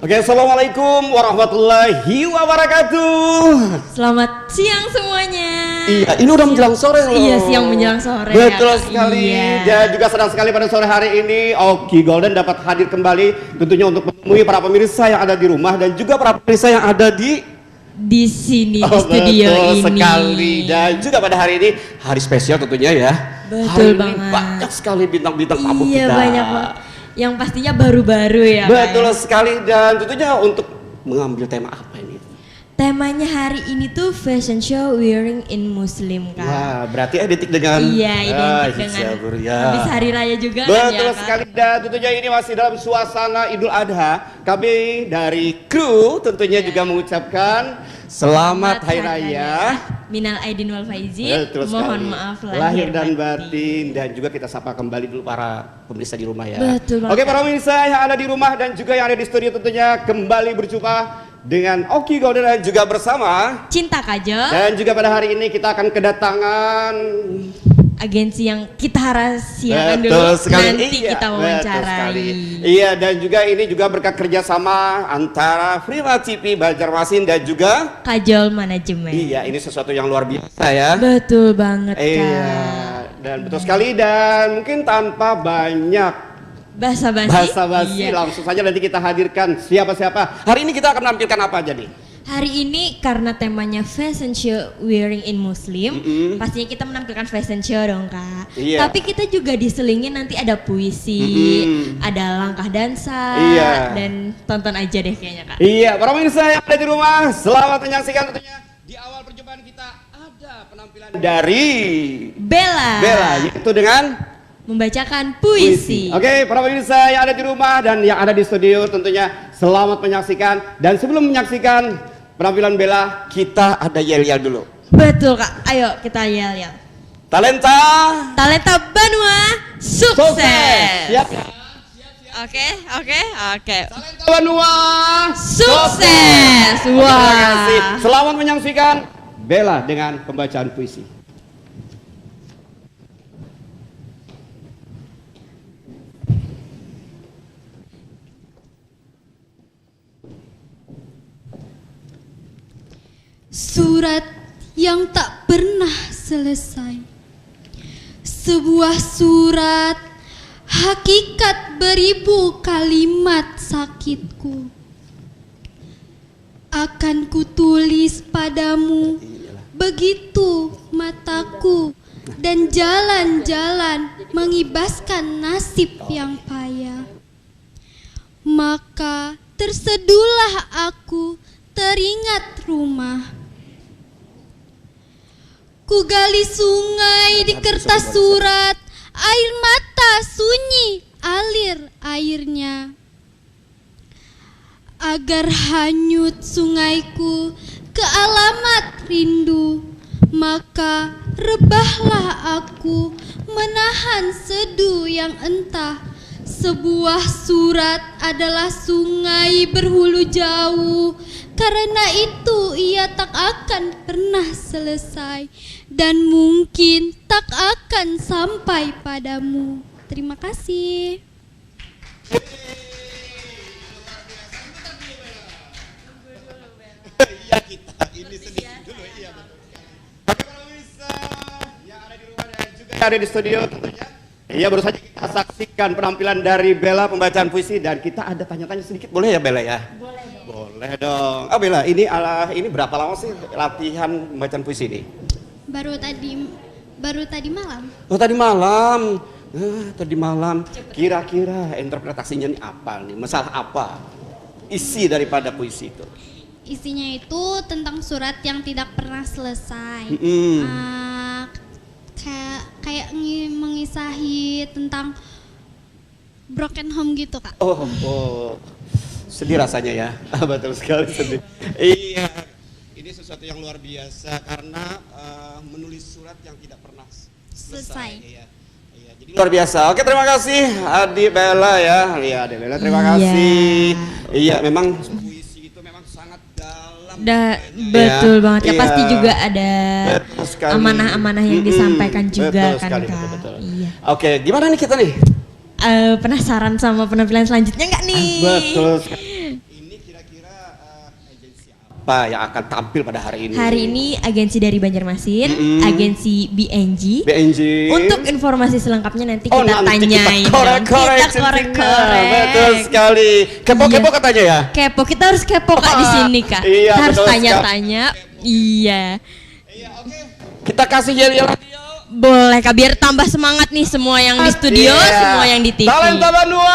Oke, assalamualaikum warahmatullahi wabarakatuh. Selamat siang semuanya. Iya, ini udah menjelang sore loh. Iya, siang menjelang sore. Betul ya, sekali. Iya. Dan juga senang sekali pada sore hari ini Oki Golden dapat hadir kembali tentunya untuk menemui para pemirsa yang ada di rumah dan juga para pemirsa yang ada di sini di studio betul ini. Sekali. Dan juga pada hari ini hari spesial tentunya ya. Betul hari ini banget. banyak sekali bintang-bintang tamu Iya, kita. banyak banget. Yang pastinya baru-baru ya. Betul Kak, ya? sekali, dan tentunya untuk mengambil tema apa ini? Temanya hari ini tuh fashion show wearing in Muslim, Kak. Wah, berarti identik dengan Identik dengan habis hari raya juga kan ya, betul Kak? sekali, dan tentunya ini masih dalam suasana Idul Adha. Kami dari kru tentunya juga mengucapkan Selamat Hari Raya. Minal aidin wal faizin. Betul Mohon sekali. maaf lahir dan batin. Dan juga kita sapa kembali dulu para pemirsa di rumah ya. Betul banget. Oke, para pemirsa yang ada di rumah dan juga yang ada di studio tentunya kembali berjumpa dengan Oki Golden dan juga bersama Cinta Kajol. dan juga pada hari ini kita akan kedatangan agensi yang kita rahasiakan betul dulu, sekali. nanti Iya, kita betul wawancarai. sekali. Iya, dan juga ini juga berkat kerjasama antara Prima TV Banjarmasin dan juga Kajol Manajemen. iya, ini sesuatu yang luar biasa ya. Betul banget, Kak. Iya, dan betul sekali, dan mungkin tanpa banyak Basa-basi. Iya. Langsung saja nanti kita hadirkan siapa-siapa. Hari ini kita akan menampilkan apa aja nih? Hari ini karena temanya fashion show wearing in Muslim, pastinya kita menampilkan fashion show dong, Kak. Iya. Tapi kita juga diselingin nanti ada puisi, ada langkah dansa, Iya. dan tonton aja deh kayaknya, Kak. Iya, para pemirsa yang ada di rumah, selamat menyaksikan tentunya. Di awal perjumpaan kita ada penampilan dari Bella, yaitu dengan membacakan puisi. Oke, para pemirsa yang ada di rumah dan yang ada di studio tentunya selamat menyaksikan. Dan sebelum menyaksikan penampilan Bella, kita ada yel-yel dulu. Betul, Kak. Ayo kita yel-yel. Talenta Banua sukses. Siap. Oke. Talenta Banua Sukses. Oke, terima kasih. Wah. Selamat menyaksikan Bella dengan pembacaan puisi. Surat yang tak pernah selesai. Sebuah surat, hakikat beribu kalimat sakitku. Akan kutulis padamu, begitu mataku dan jalan-jalan mengibaskan nasib yang payah. Maka terseduhlah aku teringat rumah. Ku gali sungai di kertas surat, air mata sunyi alir airnya. Agar hanyut sungaiku ke alamat rindu, maka rebahlah aku menahan sedu yang entah. Sebuah surat adalah sungai berhulu jauh, karena itu ia tak akan pernah selesai dan mungkin tak akan sampai padamu. Terima kasih. Iya, kita ini sedikit dulu, iya betul. Oke, para pemirsa yang ada di rumah dan juga yang ada di studio tentunya. Iya, baru saja kita saksikan penampilan dari Bella pembacaan puisi, dan kita ada tanya-tanya sedikit, boleh ya Bella ya? Boleh dong. Boleh dong. Oh Bella, ini berapa lama sih latihan pembacaan puisi ini? Baru tadi malam. Oh, tadi malam. Tadi malam. Kira-kira interpretasinya nih apa nih? Masalah apa? Isi daripada puisi itu? Isinya itu tentang surat yang tidak pernah selesai. Kayak mengisahi tentang broken home gitu, Kak. Oh, sedih rasanya ya. Betul sekali, sedih. Iya, ini sesuatu yang luar biasa karena menulis surat yang tidak pernah selesai. Iya, jadi luar biasa. Oke, terima kasih Adi Bella ya. Iya, Adi Bella, terima kasih. Iya, memang puisi itu memang sangat dalam. Betul banget, ya. Iya. Pasti juga ada Betul sekali. amanah-amanah yang disampaikan juga betul kan, sekali, Kak. betul. Iya. Oke, gimana nih kita nih? Penasaran sama penampilan selanjutnya nggak nih? Betul sekali. Ini apa yang akan tampil pada hari ini? Hari ini agensi dari Banjarmasin, agensi BNG. BNG. Untuk informasi selengkapnya nanti kita nanti tanyain. kita korek-korek. Kita korek-korek. Betul sekali. Kepo-kepo Iya. katanya ya? Kepo, kita harus kepo Kak di sini Kak. Iya, Kita harus betul tanya-tanya. Iya. Iya, oke. Kita kasih yel-yel radio. Boleh Kak, biar tambah semangat nih semua yang di studio, Iya. semua yang di TV. Talenta Bandung.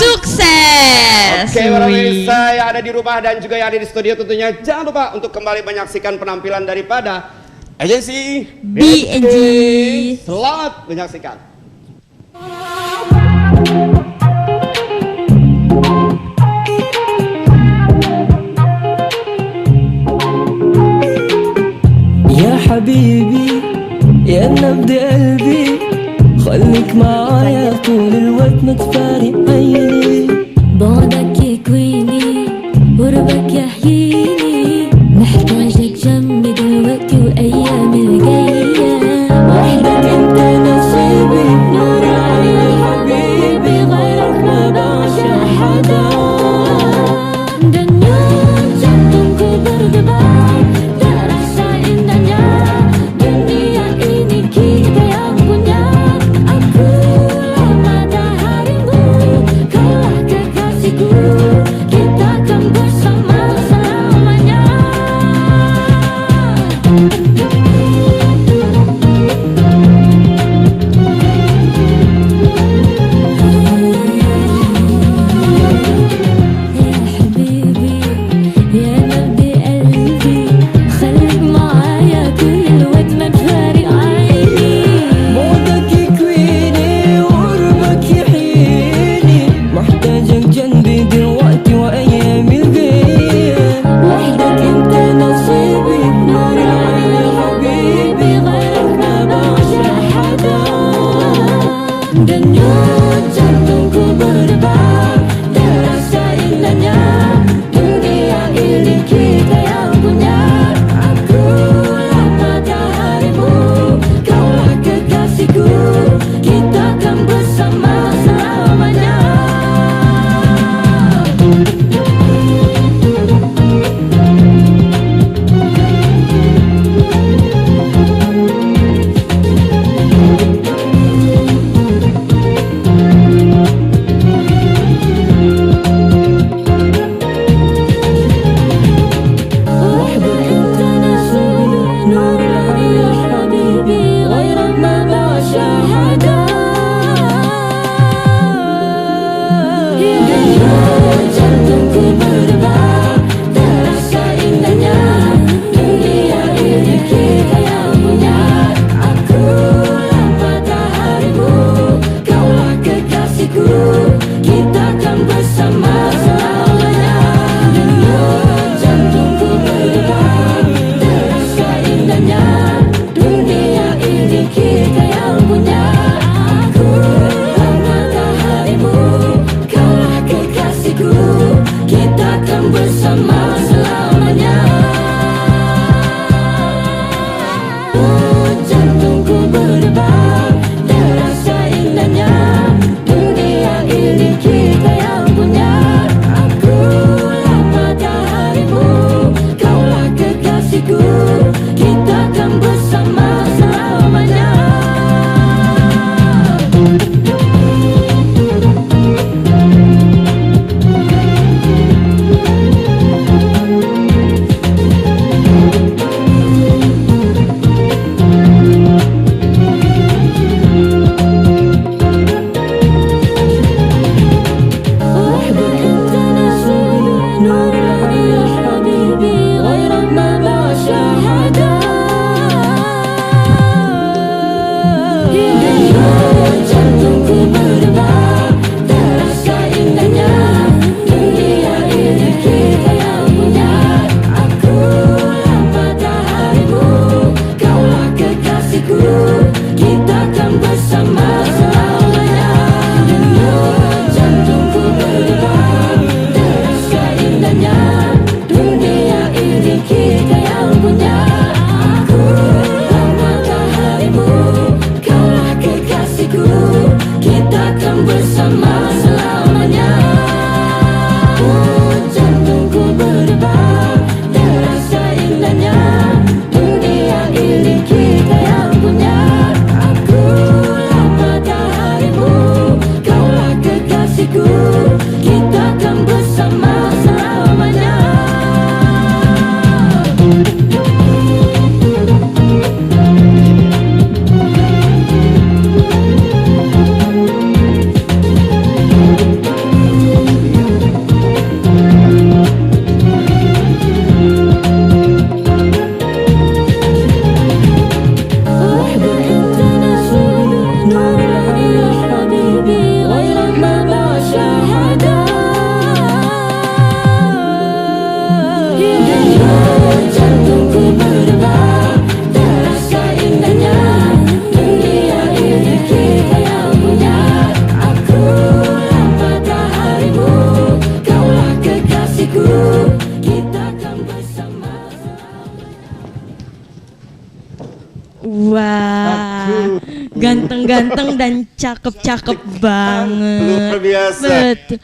Sukses. Oke, para Wih. pemirsa yang ada di rumah dan juga yang ada di studio tentunya jangan lupa untuk kembali menyaksikan penampilan daripada agensi BNG. Selamat menyaksikan. يا حبيبي يا نبض قلبي خليك معايا طول الوقت ما تفارق عيني بعدك يكويني قربك يحييني محتاجك جنبي دلوقتي وايام الجايه وحدك انت نصيبي نور عيني حبيبي غيرك ما بعشق حدا Denyut jantungku berdebar terasa indahnya dunia ini kita yang punya akulah mataharimu kaulah kekasihku kita akan bersama selamanya. يا حبيبي يا نبض قلبي خليك معايا كل الوقت ما تفارق عيني بعدك يكويني وقربك يحييني محتاجك جنبي دلوقتي وايامي الجايه وحدك انت نصيبي نور عيني حبيبي غيرك ما بعشق حدا denyut jantungku berdebar terasa indahnya dunia ini kita yang punya akulah mataharimu kaulah kekasihku kita akan bersama selamanya. وحدك انت نصيبي نور العين يا حبيبي غيرك ما بعشق حدا denyut jantungku berdebar terasa indahnya dunia ini kita yang punya akulah mataharimu kaulah kekasihku kita akan bersama selamanya. Denyut jantungku berdebar terasa indahnya dunia ini kita yang punya akulah mataharimu kaulah kekasihku kita akan bersama selamanya. Jantungku berdebar terasa indahnya dunia ini kita yang punya akulah mataharimu kaulah kekasihku kita akan bersama selamanya. Wah, Aduh. ganteng-ganteng dan cakep-cakep banget. Luar biasa. Betul.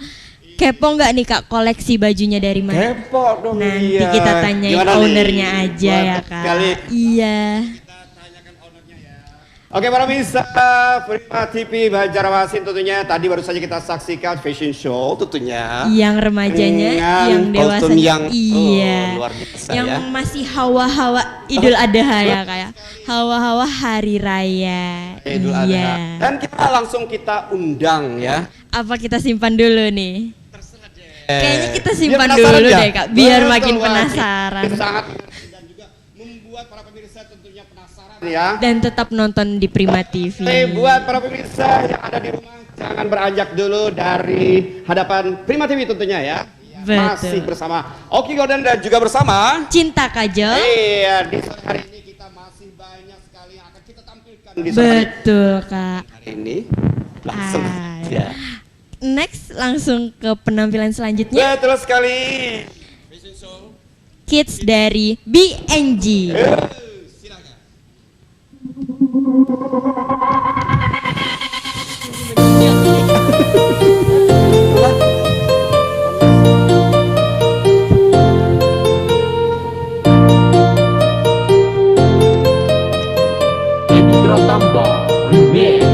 Kepo nggak nih Kak koleksi bajunya dari mana? Kepo dong. Nanti iya. kita tanyain Gimana nih? ownernya aja ya Mantap Kak. sekali. Iya. Oke para pemirsa Prima TV Banjarmasin tentunya tadi baru saja kita saksikan fashion show tentunya. Yang remajanya, Dengan yang dewasanya, kostum yang, iya. luar biasa yang ya. masih hawa-hawa Idul Adha ya kayak hawa-hawa hari raya. Idul Adha. Iya. Dan kita undang ya. Apa kita simpan dulu nih? Kayaknya kita Biar simpan penasaran dulu ya? deh Kak, biar Betul, makin wah, penasaran. itu sangat dan juga membuat para pemirsa tentunya penasaran ya. Dan tetap nonton di Prima TV. Buat para pemirsa yang ada di rumah jangan beranjak dulu dari hadapan Prima TV tentunya ya. Betul. Masih bersama Oki Gordon dan juga bersama Cinta Kajol. Iya, di sore hari ini kita masih banyak sekali yang akan kita tampilkan di sore Betul Kak. hari ini. Langsung Ah. ya. Next langsung ke penampilan selanjutnya. Betul sekali. Kids dari BNG. Silakan. Indra Tambah Remix.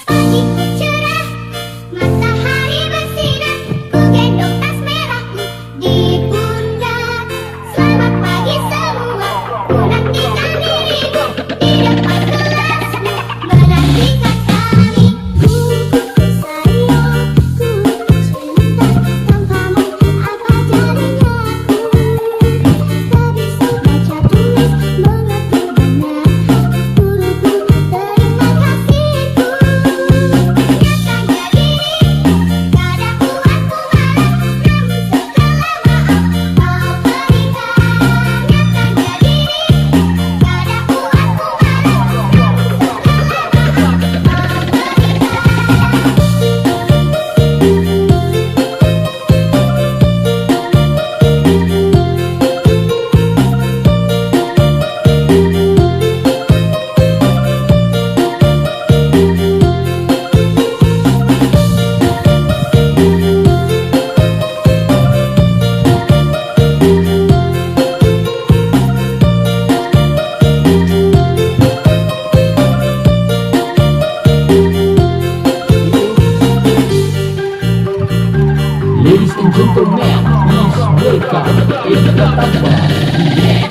Pagiku cerah, matahari bersinar, ku gendong tas merahku di pundak. Selamat pagi semua, ku nantikan dirimu di depan kelasmu, menantikan kami. Ku sayang, ku cinta, tanpamu apa jadinya aku? Tak bisa baca tulis, mengerti benar huruf-hurufku, terima kasihku. Nyatanya diri, tak ada kuat ku marah, namun segala maaf kau berikan. Nyatanya diri, tak ada kuat ku marah, namun Ladies and gentlemen, please welcome Indra Tambah Remix.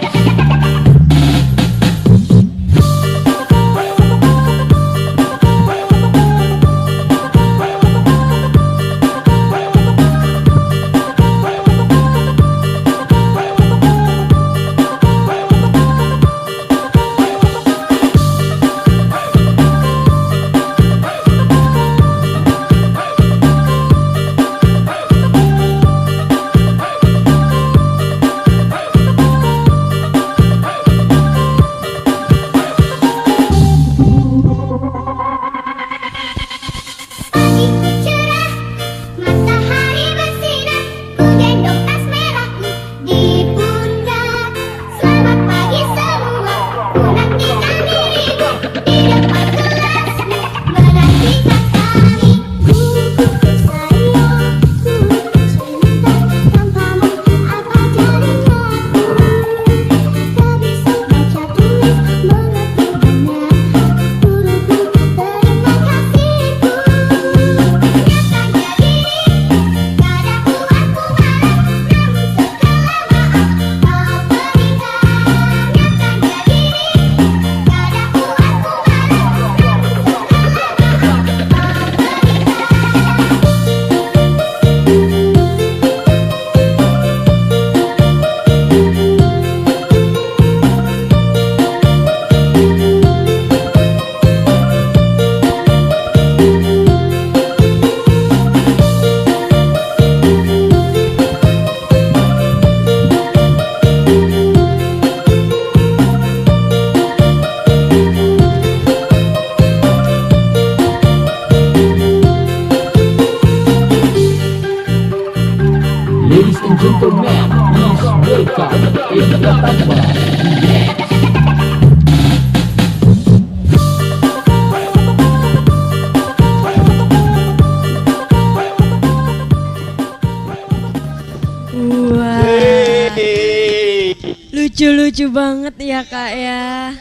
Lucu-lucu banget ya Kak ya.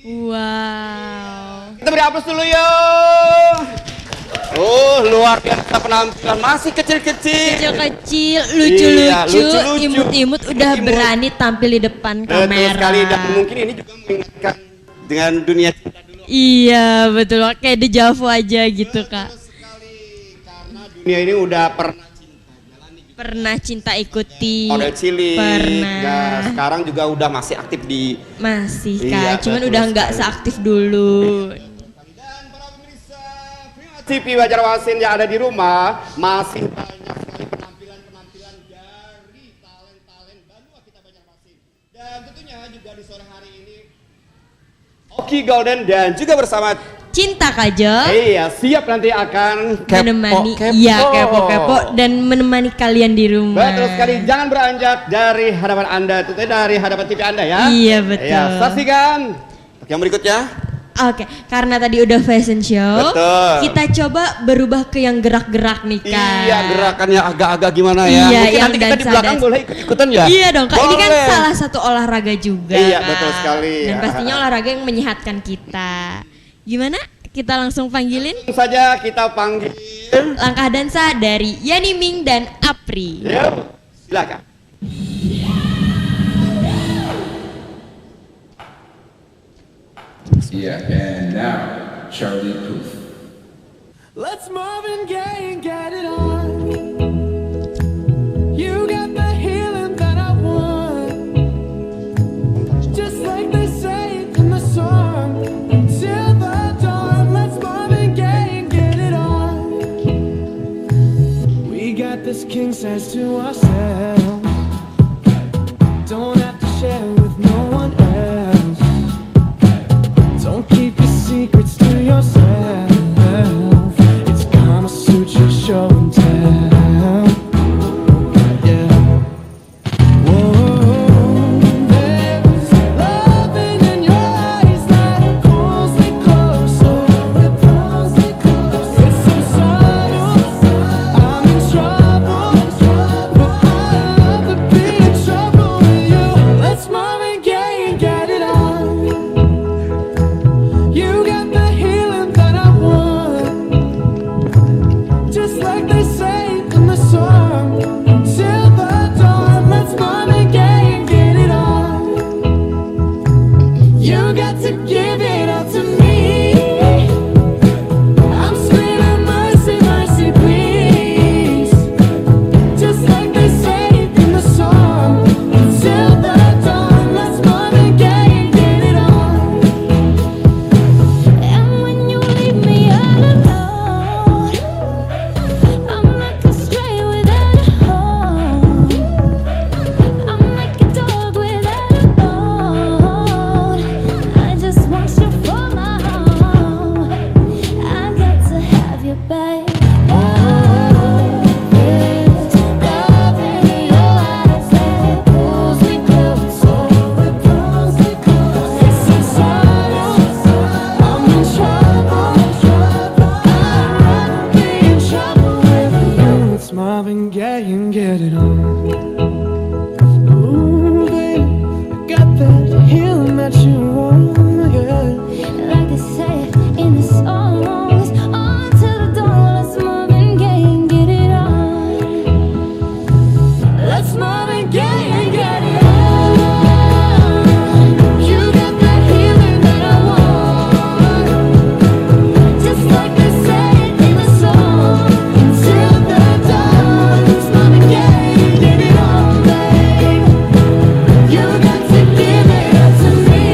Wow. Kita beri aplaus dulu yuk. Oh, luar biasa penampilan, masih kecil-kecil. Kecil-kecil, Iya, lucu-lucu, lucu-lucu. imut-imut udah Imut. berani tampil di depan Betul kamera. sekali, dan mungkin ini juga mengingatkan dengan dunia cinta dulu. Iya betul, kayak di Javu aja gitu Kak. Betul sekali, karena dunia ini udah Pernah cinta ikuti. model cilik. Pernah. Nah, sekarang juga udah masih aktif di Masih Iya, Kak, cuman betul udah nggak sekali. seaktif dulu. Dan para pemirsa Prima TV Banjarmasin yang ada di rumah, masih banyak sekali penampilan-penampilan dari talent-talent Banua kita Banjarmasin. Dan tentunya juga di sore hari ini Oki Golden dan juga bersama Cinta Kajo iya siap nanti akan menemani, iya kepo-kepo dan menemani kalian di rumah. Betul sekali, jangan beranjak dari hadapan Anda, tentunya dari hadapan TV Anda ya. Iya, betul. Ya, saksikan yang berikutnya. Oke, karena tadi udah fashion show, Betul. kita coba berubah ke yang gerak-gerak nih Kak. Iya, gerakannya agak-agak gimana ya. Iya, Mungkin yang nanti kita di dansa- belakang dansa. boleh ikut-ikutan ya. Iya dong Kak, ini kan Boleh. salah satu olahraga juga. Iya, Kak. betul sekali. Dan Ya. pastinya olahraga yang menyehatkan kita. Gimana? Kita langsung panggilin Langsung saja kita panggil. langkah dansa dari Yani Ming dan Apri. Yuk, silakan. Yeah, and now Charlie Puth. Let's Marvin Gaye and get it on. You got the healing that I want. Just like they say in the song. Till the dawn, let's Marvin Gaye and get it on. We got this king size to ourselves. Don't have to share with no one else. Don't keep your secrets to yourself. It's Kama Sutra show and tell. Yeah. Whoa. There's loving in your eyes that pulls me closer. It's so subtle. I'm in trouble, but I love to be in trouble with you. Let's Marvin Gaye and get it on. You got the healing that I want. Just like they say in the song. Till the dawn, let's Marvin Gaye and get it on. You got to give it all to me. I'm screaming mercy, mercy, please. Just like they say in the song. Till the dawn, let's Marvin Gaye and get it on. And when you leave me all alone, I'm like a stray without a home. I'm like a dog without a bone. I just want you for my home. I got to have you back. There's love in your eyes that pulls me closer. It's so subtle. I'm in trouble. I'd rather be in trouble with you. Let's Marvin Gaye and get it on. Ooh, baby, I got that healing that you want, yeah. Like they say in the songs, on to the dawn. Let's Marvin Gaye and get it on. Let's Marvin Gaye and get it on. You got that healing that I want. Just like they say in the song. Till the dawn, let's Marvin Gaye and get it on, babe. You got to give it up to me.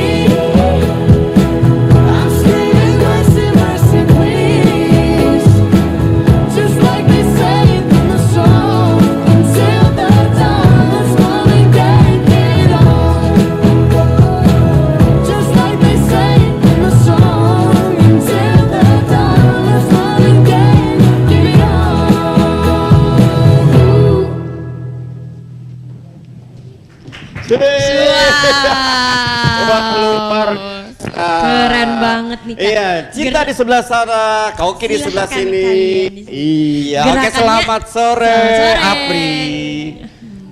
I'm screaming mercy, mercy, please. Just like they say in the song. Until the dawn, let's Marvin Gaye and get it on. Just like they say in the song. Until the dawn, let's Marvin Gaye and get it on. Wah, luar biasa. Keren banget nih Kak. Iya, Cinta di sebelah sana, Kauki di sebelah Silakan sini. kalian di sini. Iya, oke Gerakannya- selamat sore, Selamat sore. Apri.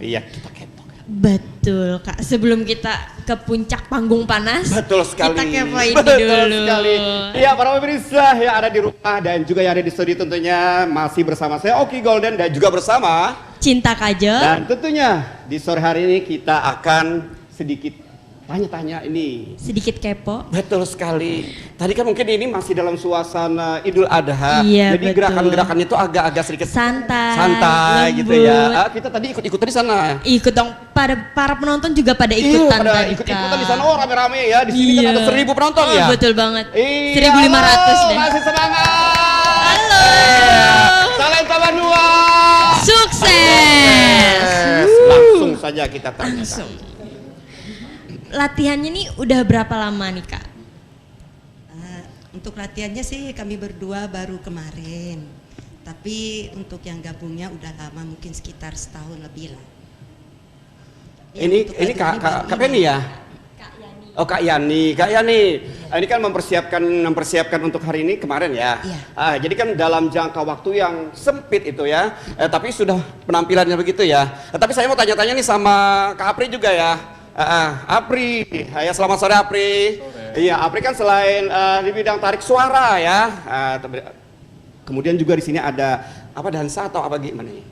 Iya, kita kepo. Betul Kak, sebelum kita ke puncak panggung panas, Betul sekali. kita kepoin Betul dulu. sekali. Iya, para pemirsa yang ada di rumah dan juga yang ada di studio tentunya masih bersama saya Oki Golden dan juga bersama Cinta Kajo. dan tentunya di sore hari ini kita akan sedikit tanya-tanya ini. Sedikit kepo. Betul sekali. Tadi kan mungkin ini masih dalam suasana Idul Adha. Iya, Jadi betul. gerakan-gerakannya itu agak-agak sedikit Santai, gitu ya. lembut. Kita tadi ikut-ikutan di sana. Ikut dong, para penonton juga pada Iya, ikutan pada tadi, ikut-ikutan Kak. di sana. Oh, rame-rame ya. Di sini kan Iya. ada 1.000 penonton Oh, ya. betul banget. Iya, 1.500 deh. Masih semangat. Halo. Talenta Bandua. Sukses. Langsung saja kita tanya. Langsung. Latihannya nih udah berapa lama nih Kak? Untuk latihannya sih kami berdua baru kemarin. Tapi untuk yang gabungnya udah lama, mungkin sekitar setahun lebih lah. Ya, untuk Ini latihan Kak baru Penny ini. ya? Oh Kak Yani, ini kan mempersiapkan untuk hari ini kemarin ya. Iya. Jadi kan dalam jangka waktu yang sempit itu ya, tapi sudah penampilannya begitu ya. Tapi saya mau tanya-tanya nih sama Kak Apri juga ya. Apri, ya selamat sore Apri. Iya, Apri kan selain di bidang tarik suara ya, kemudian juga di sini ada apa dansa atau apa gimana nih?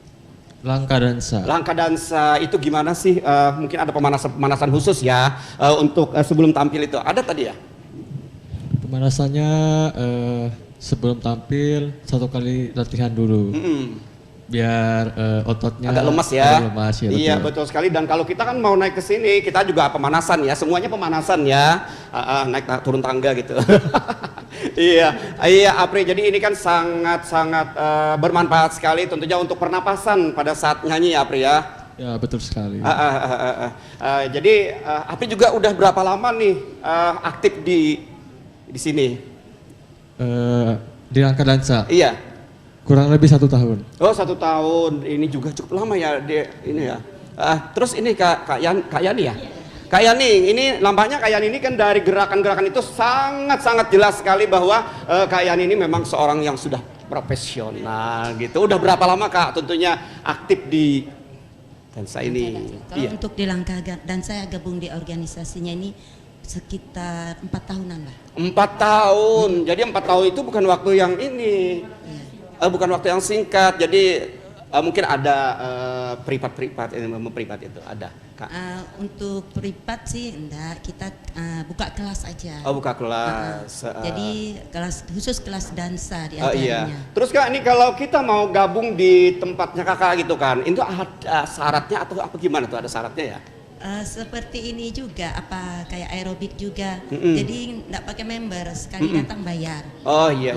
Langkah dansa. Langkah dansa itu gimana sih? Mungkin ada pemanasan khusus ya untuk sebelum tampil itu. Ada tadi ya? Pemanasannya sebelum tampil 1 kali latihan dulu. Biar ototnya Agak lemas ya. agak lemas, ya, Iya betul. betul sekali. Dan kalau kita kan mau naik ke sini, kita juga pemanasan ya. Semuanya pemanasan ya. Naik turun tangga gitu. Iya Apri. Jadi ini kan sangat bermanfaat sekali tentunya untuk pernapasan pada saat nyanyi ya Apri ya. Ya betul sekali. Jadi Apri juga udah berapa lama nih aktif di sini? Di langkah dansa Iya. kurang lebih 1 tahun. Oh 1 tahun, ini juga cukup lama ya ini ya. Terus ini Kak Yani ya? Kak Yani, ini nampaknya Kak Yani ini kan dari gerakan-gerakan itu sangat jelas sekali bahwa Kak Yani ini memang seorang yang sudah profesional gitu. Udah berapa lama Kak tentunya aktif di dansa ini? Kalau untuk di langkah dan saya gabung di organisasinya ini sekitar 4 tahunan lah. 4 tahun, jadi 4 tahun itu bukan waktu yang ini. Bukan waktu yang singkat, jadi mungkin ada privat itu ada Kak. Untuk privat sih enggak, kita buka kelas aja. Oh buka kelas. Jadi khusus kelas dansa di Iya. ajaranya. Terus Kak ini kalau kita mau gabung di tempatnya Kakak gitu kan, itu ada syaratnya atau apa gimana tuh, ada syaratnya ya? Seperti ini juga, apa kayak aerobik juga. Jadi enggak pakai member, sekali datang bayar. Oh iya.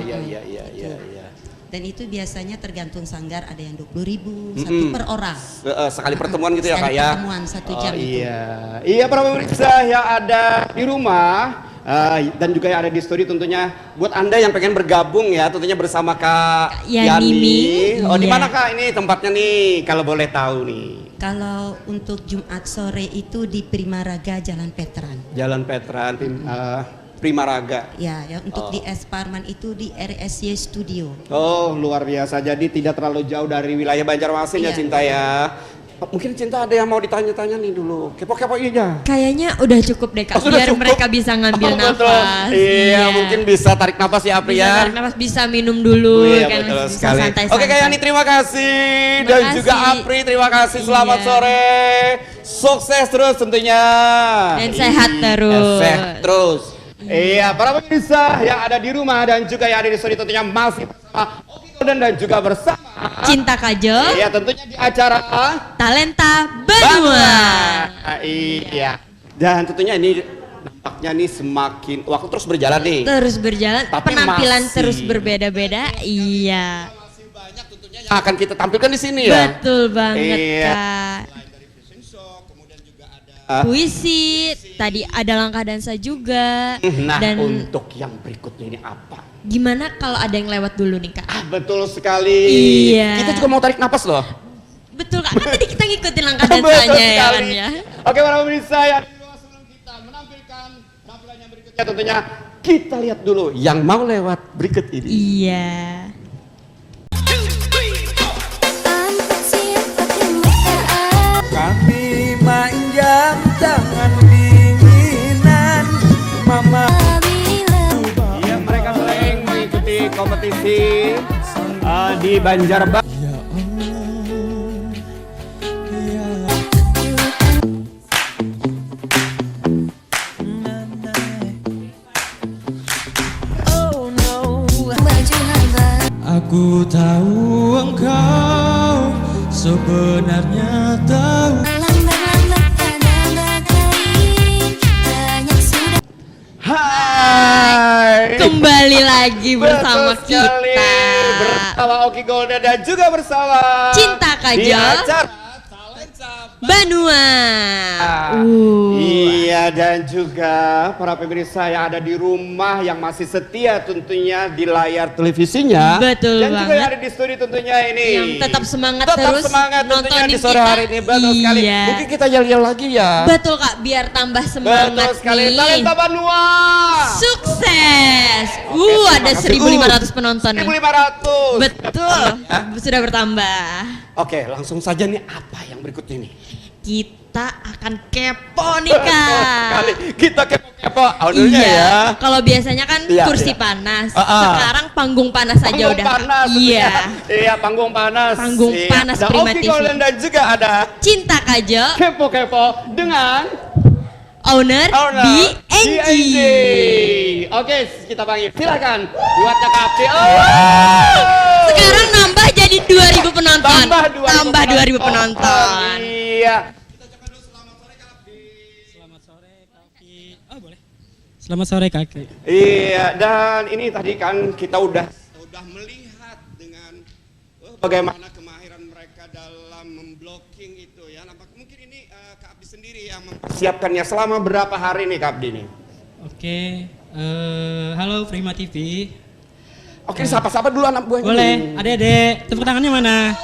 Dan itu biasanya tergantung sanggar, ada yang 20.000 satu per orang. Sekali pertemuan gitu ya Kak Sekali ya? pertemuan 1 jam itu. Iya para pemirsa yang ada di rumah dan juga yang ada di studio tentunya buat Anda yang pengen bergabung ya tentunya bersama Kak Yani. Oh di Iya. mana Kak ini tempatnya nih kalau boleh tahu nih? Kalau untuk Jumat sore itu di Primaraga Jalan Veteran. Jalan Veteran Primaraga. Ya, untuk di S Parman itu di RSY Studio. Oh luar biasa, jadi tidak terlalu jauh dari wilayah Banjarmasin ya Iya. Cinta ya. Mungkin Cinta ada yang mau ditanya-tanya nih dulu, kepo-kepo aja. Kayaknya udah cukup deh Kak, Oh, sudah biar cukup? mereka bisa ngambil Oh, betul. nafas. Iya, mungkin bisa tarik nafas ya Apri bisa ya. tarik nafas, bisa minum dulu Iya kan, betul bisa sekali. santai-santai. Oke Kak Yani terima kasih Terima dan kasih. juga Apri terima kasih. Selamat Iya. sore, sukses terus tentunya. Dan sehat terus. Sehat terus. Iya para pemirsa yang ada di rumah dan juga yang ada di studio tentunya masih bersama Oki Golden dan juga bersama Cinta Kajo, Iya tentunya di acara Talenta Benua. Iya. Dan tentunya ini nampaknya nih semakin waktu terus berjalan nih. Terus berjalan, Tapi penampilan masih- terus berbeda-beda. Iya. Yang akan kita tampilkan di sini ya. Betul banget Iya. Kak. Puisi, tadi ada langkah dansa juga. Nah Dan untuk yang berikutnya ini apa? gimana kalau ada yang lewat dulu nih Kak? Betul sekali. Iya. Kita juga mau tarik napas loh. Betul Kak, kan tadi kita ngikutin langkah Betul dansanya ya kan sekali. ya. Oke para pemirsa yang di luar, sebelum kita menampilkan tampilan yang berikutnya tentunya kita lihat dulu yang mau lewat berikut ini. Iya. Kami kompetisi di Banjarbaru. Aku tahu engkau sebenarnya tahu. Hai, Kembali lagi bersama betul sekali. kita. Bersama Oki Golda dan juga bersama Cinta di Kajol acara Banua. Iya, dan juga para pemirsa yang ada di rumah yang masih setia tentunya di layar televisinya. Betul dan juga banget. yang ada di studio tentunya ini. Yang tetap semangat Tetap terus semangat tentunya nontonin di sore kita. hari ini. Betul sekali. Iya. Mungkin kita yel-yel lagi ya. Betul Kak, biar tambah semangat Betul sekali. nih. Talenta Banua. Sukses. terima Ada kasih. 1.500 penonton nih. 1.500. Betul. Sudah bertambah. Oke, langsung saja nih apa yang berikut ini? Kita akan kepo nih Kak. Kali kita kepo ownernya Iya. ya. Kalau biasanya kan Iya, kursi iya. panas. Ah. Sekarang panggung panas aja Panggung udah. panas, Kak. Iya. Iya, panggung panas. Panggung Iya. panas Ada Prima Oki TV. Golden dan juga ada Cinta Kajol, kepo-kepo dengan owner BNG. Oke, kita panggil. Silakan buat Kapti. Sekarang nambah jadi 2.000 penonton. Tambah 2.000 penonton. Iya. Selamat sore Kak. Iya, dan ini tadi kan kita udah melihat dengan bagaimana kemahiran mereka dalam memblocking itu ya. Nampak mungkin ini Kak Abdi sendiri yang mempersiapkannya selama berapa hari nih Kak Abdi nih? Oke, halo Prima TV. Oke, sapa-sapa dulu anak buahnya. Boleh, adek-adek, tepuk tangannya mana?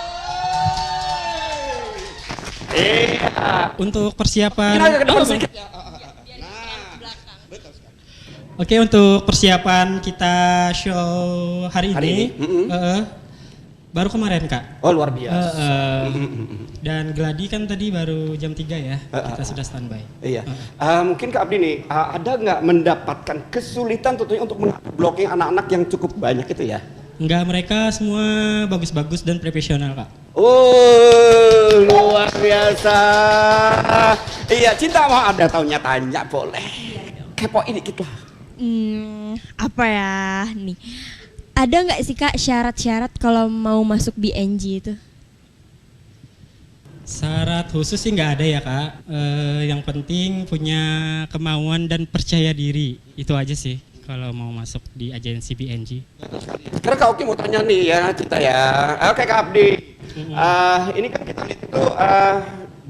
Iya. Untuk persiapan. Kita ke depan Oh, sedikit. Oke, untuk persiapan kita show hari ini, baru kemarin Kak. Oh, luar biasa. Dan Gladi kan tadi baru jam 3 ya, kita sudah standby. Iya. Mungkin Kak Abdi nih, ada nggak mendapatkan kesulitan tentunya untuk blocking anak-anak yang cukup banyak itu ya? Enggak, mereka semua bagus-bagus dan profesional Kak. Oh, luar biasa. Iya, Cinta mau ada taunya tanya boleh. Kepoin dikit lah. Apa ya nih? Ada nggak sih Kak syarat-syarat kalau mau masuk BNG itu? Syarat khusus sih nggak ada ya Kak. Yang penting punya kemauan dan percaya diri, itu aja sih kalau mau masuk di agensi BNG. Sekarang Kak Oki mau tanya nih ya kita ya. Oke Kak Abdi, ini kan kita lihat itu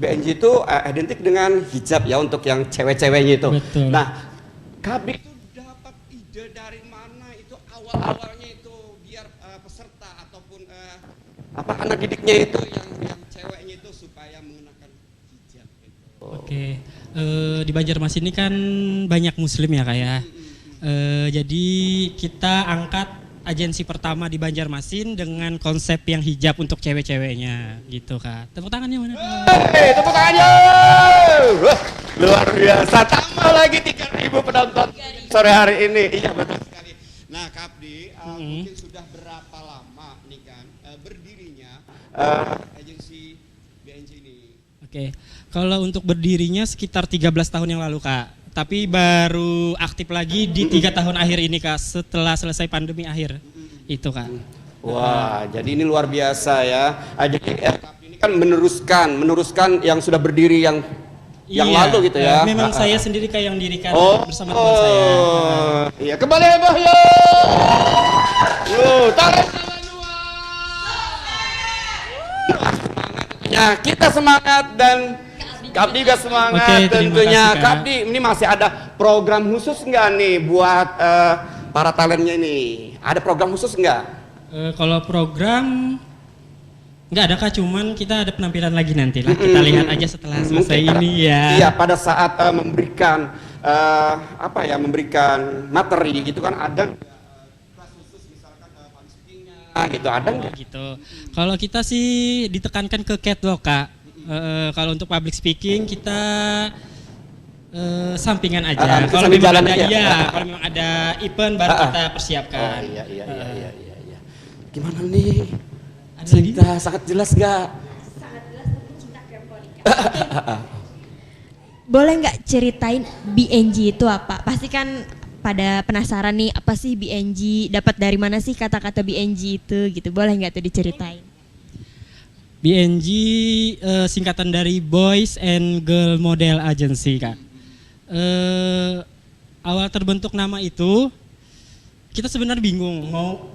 BNG itu identik dengan hijab ya untuk yang cewek-ceweknya itu. Betul. Nah, Kak Abdi itu dapat ide dari mana itu awalnya itu biar peserta ataupun anak didiknya itu yang ceweknya itu supaya menggunakan hijab gitu. Oke, di Banjarmasin ini kan banyak Muslim ya Kak ya. Jadi kita angkat agensi pertama di Banjarmasin dengan konsep yang hijab untuk cewek-ceweknya gitu Kak. Tepuk tangannya mana? Hei, tepuk tangannya. Wah, luar biasa. Tambah lagi 3.000 penonton sore hari ini. Iya betul sekali. Nah, Kak Abdi, mungkin sudah berapa lama nih kan berdirinya agensi BNG ini? Oke, kalau untuk berdirinya sekitar 13 tahun yang lalu Kak. Tapi baru aktif lagi di 3 tahun akhir ini Kak, setelah selesai pandemi akhir itu Kak. Wah, jadi ini luar biasa ya. Jadi ini kan meneruskan yang sudah berdiri yang lalu gitu ya. Memang saya sendiri kayak yang dirikan bersama teman saya. Iya, kembali heboh yo. Tangan ya, kita semangat dan Kak Abdi juga semangat. Oke, terima tentunya. kasih, Kak. Kak Abdi, ini masih ada program khusus nggak nih buat para talentnya ini? Ada program khusus nggak? Kalau program nggak ada Kak, cuman kita ada penampilan lagi nanti lah. Kita lihat aja setelah selesai ini ya. Iya, pada saat memberikan memberikan materi gitu kan ada kelas khusus misalkan public speaking-nya gitu ada nggak? Gitu. Kalau kita sih ditekankan ke catwalk Kak. Kalau untuk public speaking kita Sampingan aja. Ah, Kalau sambil memang jalan ada, aja. iya. Kalau memang ada event baru Ah, ah. kita persiapkan. Oh iya. Gimana nih? Ada lagi? Cerita sangat jelas gak? Boleh nggak ceritain BNG itu apa? Pasti kan pada penasaran nih, apa sih BNG? Dapat dari mana sih kata-kata BNG itu gitu? Boleh nggak tuh diceritain? BNG singkatan dari Boys and Girl Model Agency, Kak. Awal terbentuk nama itu kita sebenarnya bingung mau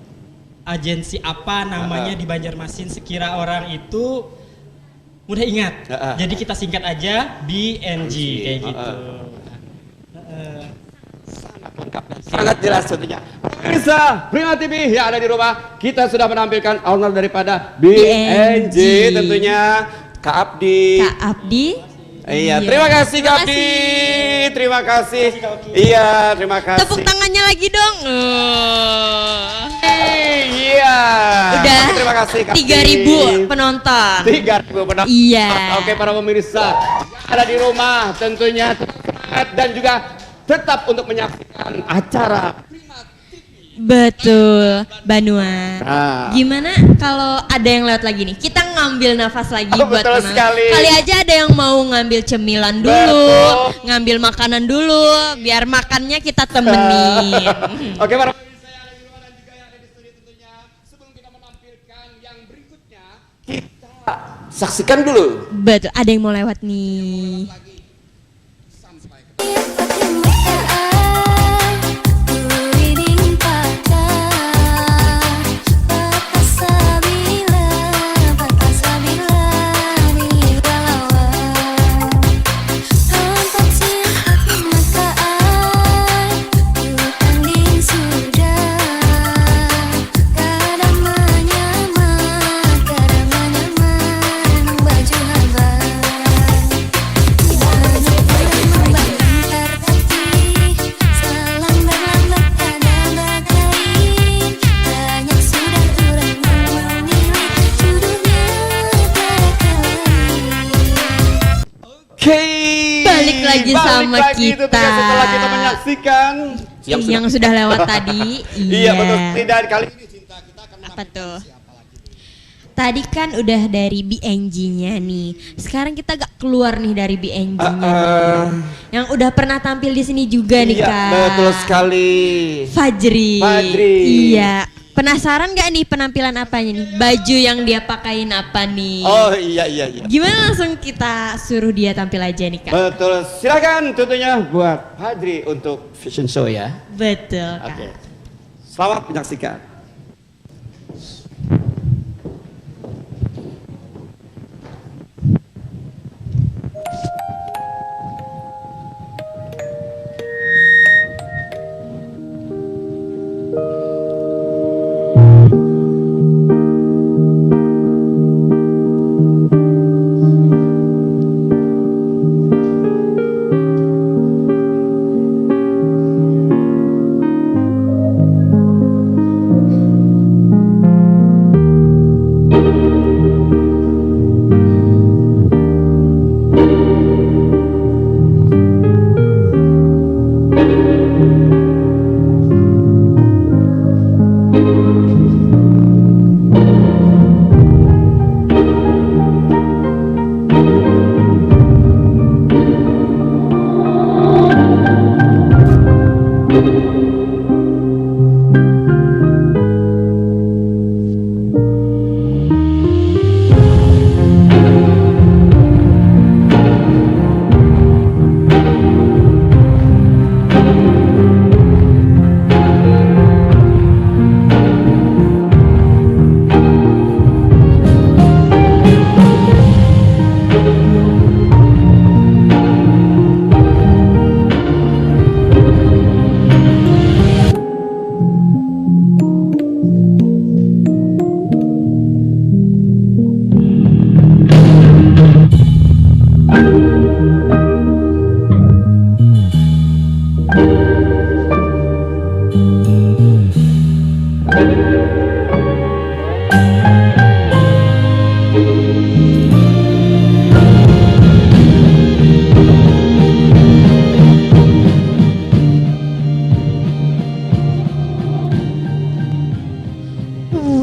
agensi apa namanya di Banjarmasin, sekira orang itu mudah ingat. Jadi kita singkat aja BNG kayak gitu. Sangat jelas tentunya. Bisa, Prima TV yang ada di rumah, kita sudah menampilkan owner daripada BNG tentunya, Kak Abdi. Kak Abdi. Iya, terima kasih Kak Abdi. Terima kasih. Iya, terima kasih. Tepuk tangannya lagi dong. Iya. Udah. Oke, terima kasih Kak 3.000 penonton. 3.000 penonton. Iya. Oke, para pemirsa yang ada di rumah tentunya tetap semangat dan juga tetap untuk menyaksikan acara. Betul, Banua. Ah. Gimana kalau ada yang lewat lagi nih? Kita ngambil nafas lagi Oh, buat betul tenang. sekali. Kali aja ada yang mau ngambil cemilan dulu, Betul. ngambil makanan dulu, biar makannya kita temenin. Oke, para pemirsa yang ada di rumah dan juga yang ada di studio tentunya, sebelum kita menampilkan yang berikutnya, kita saksikan dulu. Betul, ada yang mau lewat nih. Balik lagi sama itu kita. tentunya setelah kita menyaksikan Yang sudah lewat tadi. Iya betul. Tidak kali ini cinta kita akan Apa tuh? Tadi kan udah dari BNG-nya nih. Sekarang kita gak keluar nih dari BNG-nya. Yang udah pernah tampil di sini juga nih, Iya, Kak. betul sekali. Fajri. Fajri. Iya. Penasaran gak nih penampilan apanya nih? Baju yang dia pakain apa nih? Oh iya. Gimana, langsung kita suruh dia tampil aja nih, Kak? Betul. Silakan tentunya buat Fajri untuk fashion show ya. Betul, Kak. Oke. Selamat menyaksikan.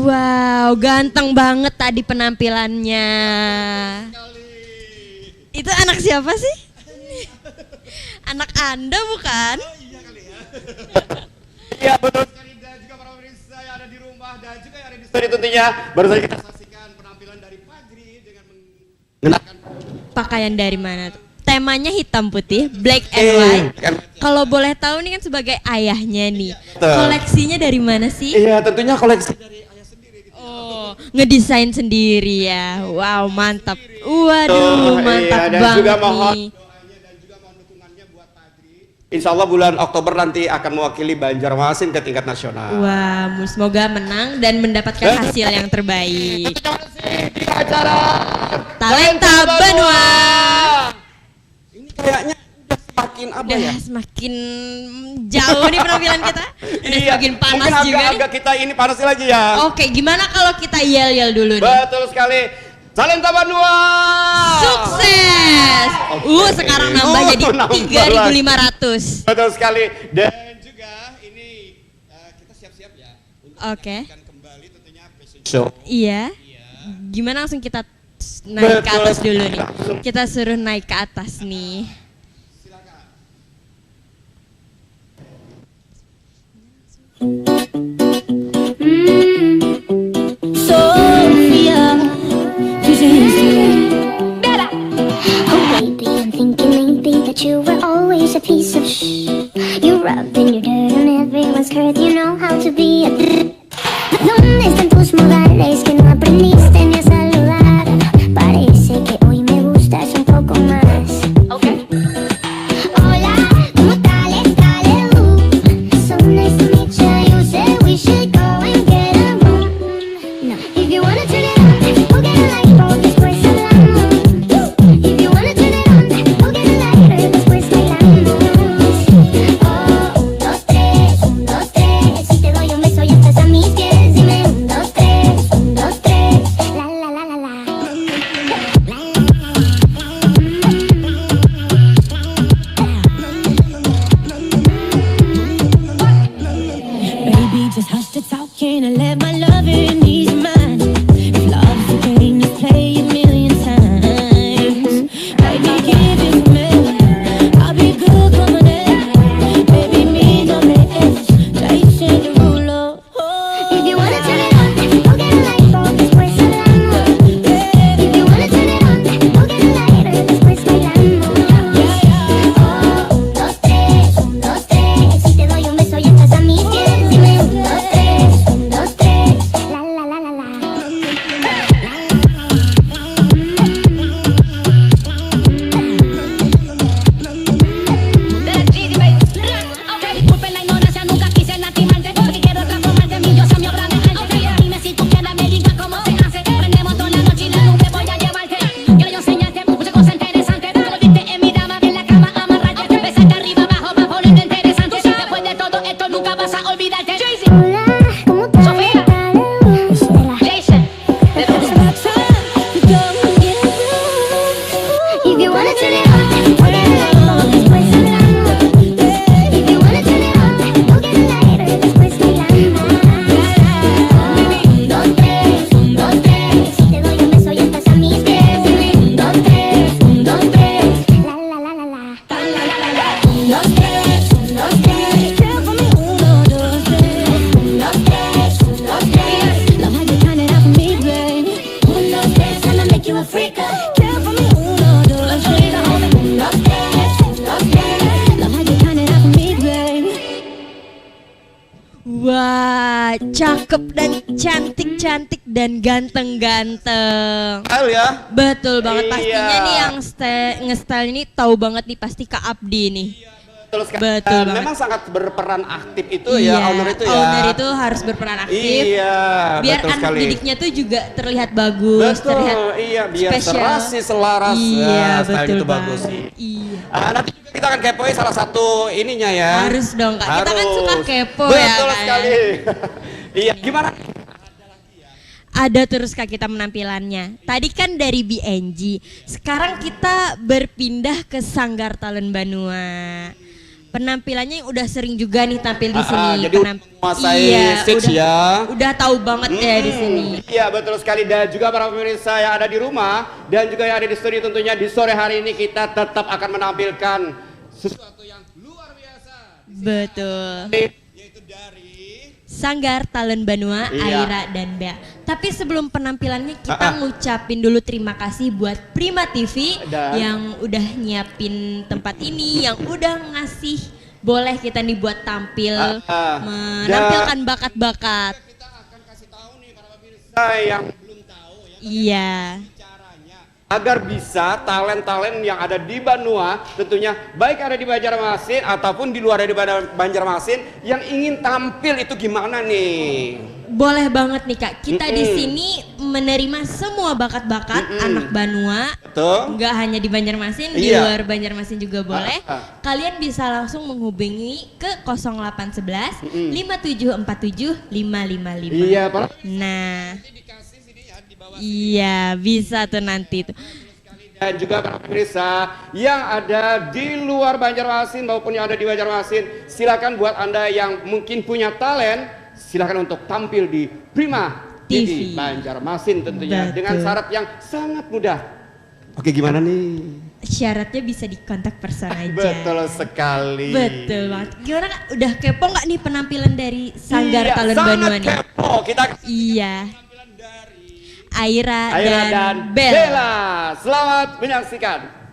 Wow, ganteng banget tadi penampilannya. Itu anak siapa sih? Anak Anda bukan? Iya betul sekali, dan juga para pemirsa yang ada di rumah dan juga yang ada di studio tentunya baru saja kita saksikan penampilan dari Fajri dengan mengenakan Pakaian dari mana tuh? Temanya hitam putih, black and white. Kalau boleh tahu nih kan sebagai ayahnya nih, betul. koleksinya dari mana sih? Iya tentunya koleksi dari ayah sendiri gitu. Oh, ngedesain sendiri ya. Wow, mantap. Waduh, mantap dan banget juga mohon nih. doanya dan juga mohon dukungannya buat Fajri. Insya Allah bulan Oktober nanti akan mewakili Banjarmasin ke tingkat nasional. Wah, semoga menang dan mendapatkan hasil yang terbaik. Di acara Talenta Banua. Ini kayaknya udah semakin apa Udah ya? semakin jauh nih penampilan kita. Udah semakin panas mungkin juga nih. agak kita ini panas lagi ya. Oke, gimana kalau kita yel-yel dulu nih? Betul sekali. Talenta Banua. Sukses. Sekarang nambah jadi nambah 3.500. Betul sekali. Dan juga ini kita siap-siap ya untuk Oke. menyaksikan kembali tentunya fashion show. Iya. Gimana langsung kita naik ke Betul. atas dulu nih. Kita suruh naik ke atas nih. Sophia, tus Oh baby, I'm thinking lately that you were always a piece of You rubbing your dirt on everyone's skirt, you know how to be a ¿Dónde están tus modales que no aprendiste ni a saludar? Parece que hoy me gustas un poco más. Okay. Hola, ¿cómo tal? So nice to meet you. You said we should go and get a room. No, if you wanna turn it on, we'll get a light bulb después hablamos. If you wanna turn it on, we'll get a lighter después bailamos. Oh, 1, 2, 3, 1, 2, 3. Si te doy un beso ya estás a mis pies. Dime 1, 2, 3, 1, 2, 3. La la la la la. Baby, just hush the talking and let my loving ease your mind. If love's a game, you play a million times. Baby, give it to me. I'll be good, come on in. Baby, me no me es. Chasing the ruler. If you wanna turn it on, we'll get a light bulb después hablamos. If you wanna turn it on, we'll get a lighter después bailamos. Oh, 1, 2, 3, 1, 2, 3. Si te doy un beso ya estás a mis pies. Dime 1, 2, 3, 1, 2, 3. La la la la la. Disculpen la ignorancia, nunca quise lastimarte. Porque quiero transformarte en mi diosa, mi obra de arte. Dime si tú quieres, me digas cómo se hace. Prendemos toda la noche y la nube voy a llevarte. Quiero yo enseñarte muchas cosas interesantes. Te volviste en mi dama, en la cama, amarrarte. Besarte arriba, abajo, bajo, lo interesante. Después de todo esto, nunca vas a olvidarte. Hola, ¿cómo tal? Sofía. Jason. If you wanna turn it on, we'll get a light bulb después hablamos. If you wanna turn it on, we'll get a lighter después bailamos. 1, 2, 3, 1, 2, 3. Si te doy un beso ya estás a mis pies. 1, 2, 3, 1, 2, 3. La la la la la. 1, 2, 3, 1, 2, 3. Girl, for me, 1, 2, 3. 1, 2, 3, 1, 2, 3. Love how you turn it out for me, baby. 1, 2, 3, I'ma make you a freak. Care for me, 1, 2, 3. 1, 2, 3, 1, 2, 3. Love how you turn it out for me, baby. Wah, cakep dan cantik-cantik dan ganteng-ganteng. Halo ya. Betul banget, Iya. pastinya nih yang nge-style ini tahu banget nih pasti Kak Abdi nih. Betul sekali. Betul banget. Memang sangat berperan aktif itu Iya, ya owner itu ya. owner itu harus berperan aktif. Iya, Biar betul anak sekali. didiknya tuh juga terlihat bagus, Betul, terlihat iya biar spesial. serasi selaras. Iya, style betul itu banget. bagus sih. Iya. Nanti juga kita akan kepoin salah satu ininya ya. Harus dong Kak, kita kan suka Harus. kepo Betul ya kan. sekali. Iya, gimana? Ada terus Kak kita penampilannya. Tadi kan dari BNG, sekarang kita berpindah ke Sanggar Talent Banua. penampilannya yang udah sering juga nih tampil di sini. Jadi menguasai stage ya. Udah tahu banget ya di sini. Iya betul sekali, dan juga para pemirsa yang ada di rumah dan juga yang ada di studio, tentunya di sore hari ini kita tetap akan menampilkan sesuatu yang luar biasa. Betul. Yaitu dari Sanggar Talent Banua, Iya. Aira dan Bea. Tapi sebelum penampilannya kita ngucapin dulu terima kasih buat Prima TV yang udah nyiapin tempat ini, yang udah ngasih boleh kita nih buat tampil, menampilkan bakat-bakat. Kita akan kasih tahu nih para pemirsa yang belum tahu ya. Iya. Agar bisa talent-talent yang ada di Banua, tentunya baik ada di Banjarmasin ataupun di luar dari Banjarmasin yang ingin tampil itu gimana nih? Boleh banget nih Kak, kita di sini menerima semua bakat-bakat anak Banua. Betul. Nggak hanya di Banjarmasin, di luar Banjarmasin juga boleh. Kalian bisa langsung menghubungi ke 0811 5747 555. Iya, Pak. Nah, iya bisa tuh nanti tuh. Dan juga para pemirsa yang ada di luar Banjarmasin maupun yang ada di Banjarmasin, silakan buat Anda yang mungkin punya talent, silakan untuk tampil di Prima TV Banjarmasin tentunya. Betul. Dengan syarat yang sangat mudah. Oke, gimana nih? Syaratnya bisa dikontak person aja. Betul sekali. Betul banget. Gimana Kak? Udah kepo nggak nih penampilan dari Sanggar Talent Banua nih? Kepo. Kita iya. Aira dan Bella. Bella. Selamat menyaksikan.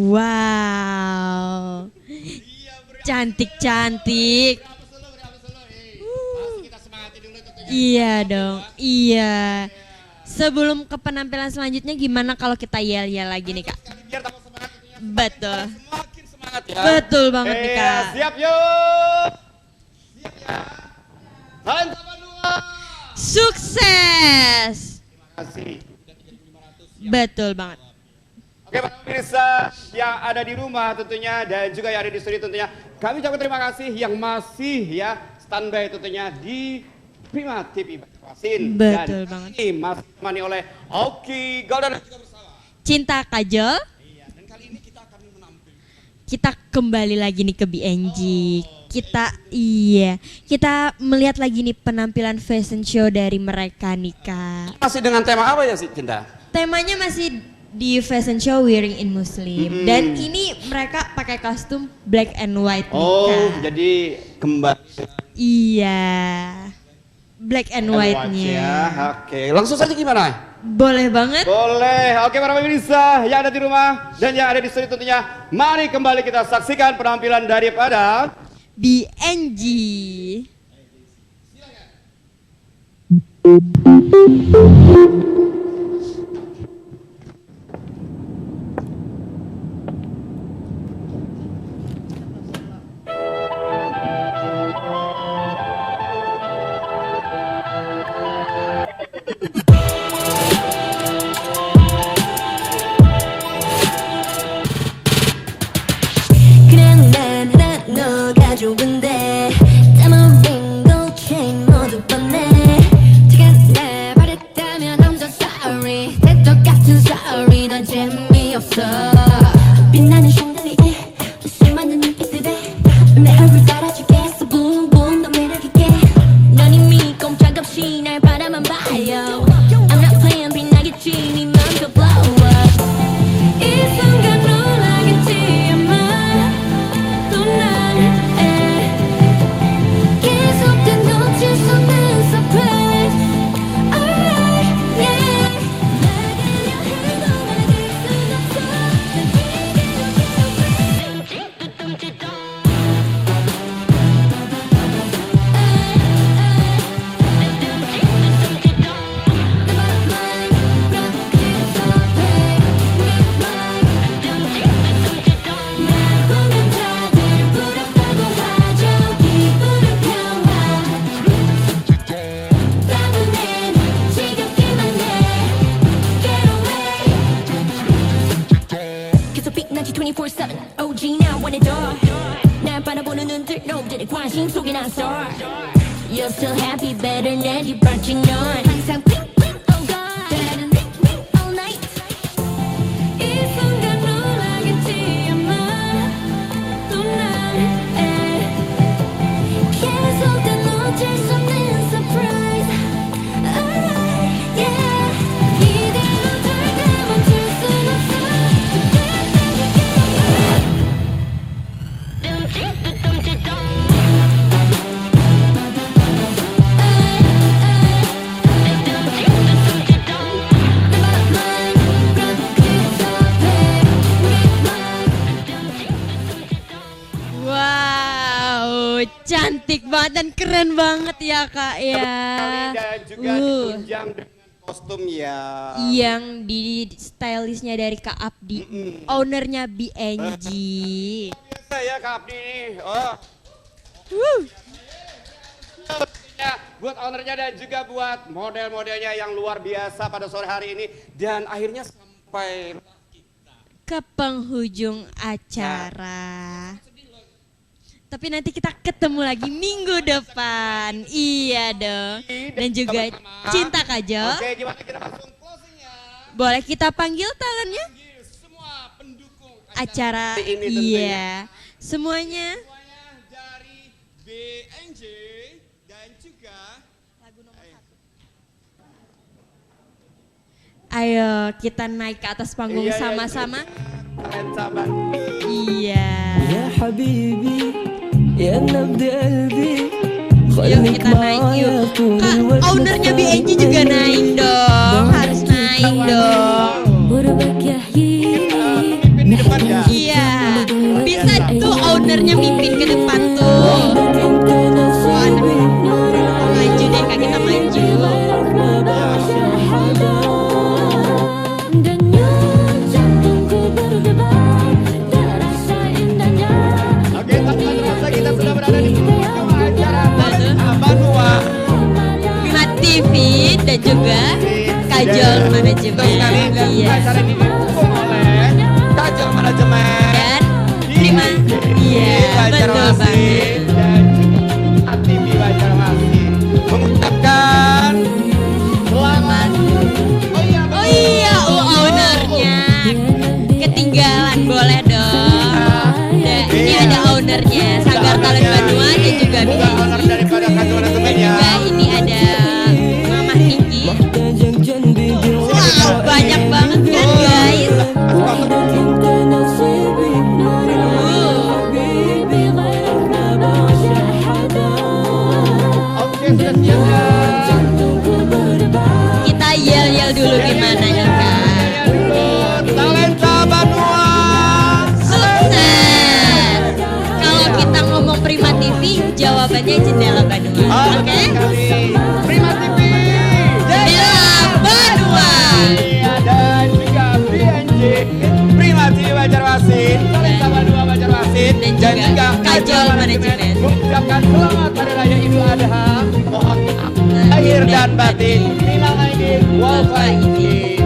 Wow, cantik-cantik. Iya dong, iya. Sebelum ke penampilan selanjutnya gimana kalau kita yel-yel lagi nih Kak? Biar tambah semangat tentunya. Betul. Semakin semangat ya. Betul banget nih Kak. Siap yuk. Siap ya. Hantaman dua. Sukses. Terima kasih. Betul banget. Oke para pemirsa yang ada di rumah tentunya dan juga yang ada di studio tentunya. Kami ucapkan terima kasih yang masih ya standby tentunya di Prima TV Banjarmasin. Betul dan banget. ini masih ditemani oleh Oki Goldan dan juga bersama. Cinta Kajol. Iya, dan kali ini kita akan menampilkan. Kita kembali lagi nih ke BNG. Kita melihat lagi nih penampilan fashion show dari mereka nih Kak. Masih dengan tema apa ya sih Cinta? Temanya masih di fashion show Wearing in Muslim. Dan ini mereka pakai kostum black and white nih Oh, Kak. jadi kembali Iya. Black and white-nya. ya. Oke, langsung saja gimana? Boleh banget. Boleh. Oke para pemirsa yang ada di rumah dan yang ada di studio tentunya. Mari kembali kita saksikan penampilan daripada BNG. 그냥 난 하나 너가 좋은데 Diamond gold chain 모두 뻔해 지금 날 버렸다면 I'm so sorry 대도 같은 sorry 넌 재미없어 빛나는 샹들리에 수많은 눈빛들에 내 얼굴 따라주겠어 boom boom 너 매력있게 넌 이미 꼼짝없이 날 바라만 봐요 I'm not playing 빛나겠지 네 맘도 blow up 이 순간 놀라겠지 아마 또 난 계속된 놓칠 수 없는 surprise Alright yeah 나가려 해도 막을 순 없어 난 보면 다들 부럽다고 하죠 기분은 평화 따분해 지겹기만 해 Get away 계속 빛나지 24/7 OG now 원해줘 날 바라보는 눈들 놈들의 관심 속에 난 star You're still happy better than you burning on 항상 bling bling oh god 다른 ring ring all night 이 순간 놀라겠지 아마 또 난 계속된 놓칠 수 없는 surprise Alright yeah 이대로 절대 멈출 순 없어 Wow, cantik banget dan keren banget ya Kak ya. dan juga ditunjang dengan kostum ya. Yang di stylistnya dari Kak Abdi, ownernya BNG. Biasa ya Kak Abdi ini. Oh. Ya, buat ownernya dan juga buat model-modelnya yang luar biasa pada sore hari ini dan akhirnya sampai Ke penghujung acara. Tapi nanti kita ketemu lagi minggu depan. Iya dong. Dan juga Cinta Kajol. Oke, gimana kita langsung closing ya? Boleh kita panggil talentnya? Semua pendukung Acara ini tentunya. iya. Semuanya Dari BNJ dan juga ayo kita naik ke atas panggung Iya, iya, sama-sama. kalian sabar. Iya. يا حبيبي يا نبض قلبي Yuk kita naik yuk. Kak, ownernya BNG juga naik dong. Harus naik dong. 물어볼게 ini Di depan ya. Iya. Bisa tuh ownernya mimpin ke depan tuh. Wah, maju deh Kak, kita maju. dan juga Kajol Manajemen. Iya. Acara ini didukung oleh Kajol Manajemen Dan Prima. Iya, betul banget. Dan TV Banjarmasin mengucapkan selamat. Oh iya, ownernya ketinggalan boleh dong. Ini ada ownernya Sanggar Talent Banua dan juga bukan owner daripada Kajol Manajemen ya. juga ini ada Mama Niki. Wow, banyak banget kan guys. Kita yel-yel dulu gimana nih Kak? Talenta Banua Sukses. Kalau kita ngomong Prima TV, jawabannya Jendela Banua. Oke? Prima TV Jendela Banua. Iya, dan juga BNJ Prima TV Banjarmasin, Talenta Banua Banjarmasin, Dan juga Kajol Manajemen. mengucapkan selamat Hari Raya Idul Adha. Mohon maaf lahir dan batin. Minal aidin wal faizin.